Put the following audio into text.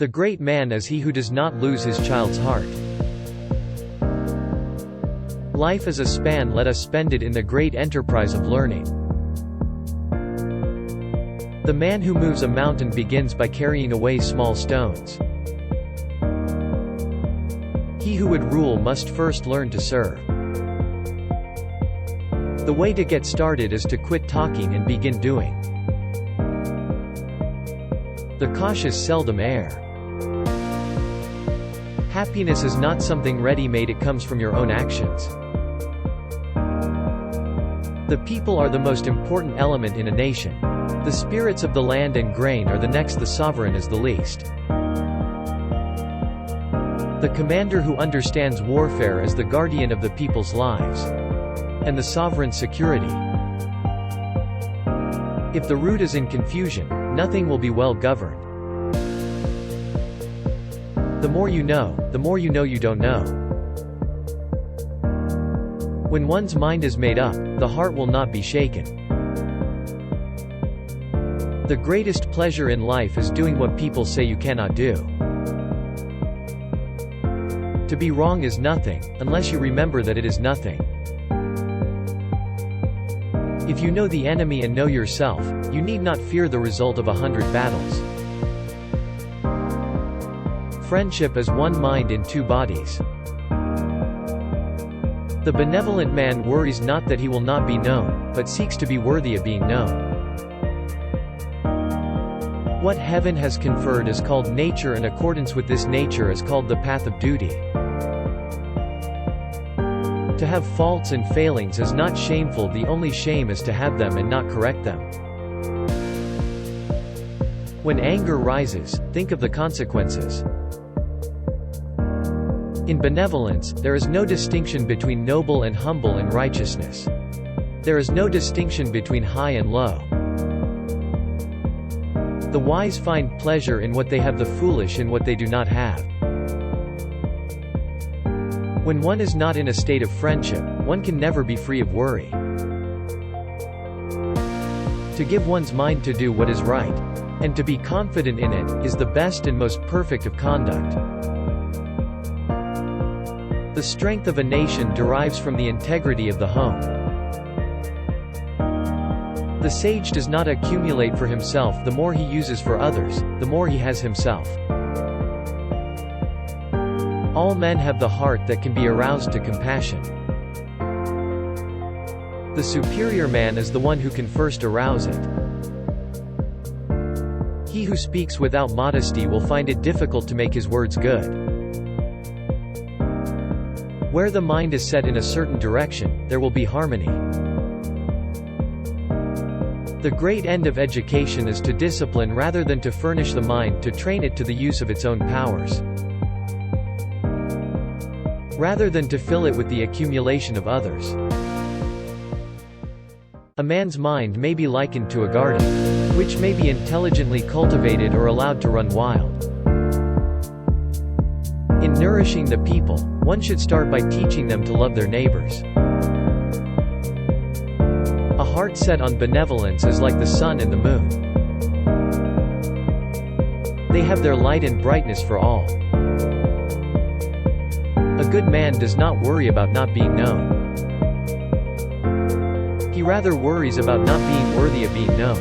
The great man is he who does not lose his child's heart. Life is a span, let us spend it in the great enterprise of learning. The man who moves a mountain begins by carrying away small stones. He who would rule must first learn to serve. The way to get started is to quit talking and begin doing. The cautious seldom err. Happiness is not something ready-made, it comes from your own actions. The people are the most important element in a nation. The spirits of the land and grain are the next, the sovereign is the least. The commander who understands warfare is the guardian of the people's lives and the sovereign's security. If the root is in confusion, nothing will be well governed. The more you know you don't know. When one's mind is made up, the heart will not be shaken. The greatest pleasure in life is doing what people say you cannot do. To be wrong is nothing, unless you remember that it is nothing. If you know the enemy and know yourself, you need not fear the result of 100 battles. Friendship is one mind in two bodies. The benevolent man worries not that he will not be known, but seeks to be worthy of being known. What heaven has conferred is called nature, and accordance with this nature is called the path of duty. To have faults and failings is not shameful, the only shame is to have them and not correct them. When anger rises, think of the consequences. In benevolence, there is no distinction between noble and humble and righteousness. There is no distinction between high and low. The wise find pleasure in what they have, the foolish in what they do not have. When one is not in a state of friendship, one can never be free of worry. To give one's mind to do what is right, and to be confident in it, is the best and most perfect of conduct. The strength of a nation derives from the integrity of the home. The sage does not accumulate for himself, the more he uses for others, the more he has himself. All men have the heart that can be aroused to compassion. The superior man is the one who can first arouse it. He who speaks without modesty will find it difficult to make his words good. Where the mind is set in a certain direction, there will be harmony. The great end of education is to discipline rather than to furnish the mind, to train it to the use of its own powers, rather than to fill it with the accumulation of others. A man's mind may be likened to a garden, which may be intelligently cultivated or allowed to run wild. In nourishing the people, one should start by teaching them to love their neighbors. A heart set on benevolence is like the sun and the moon. They have their light and brightness for all. A good man does not worry about not being known. He rather worries about not being worthy of being known.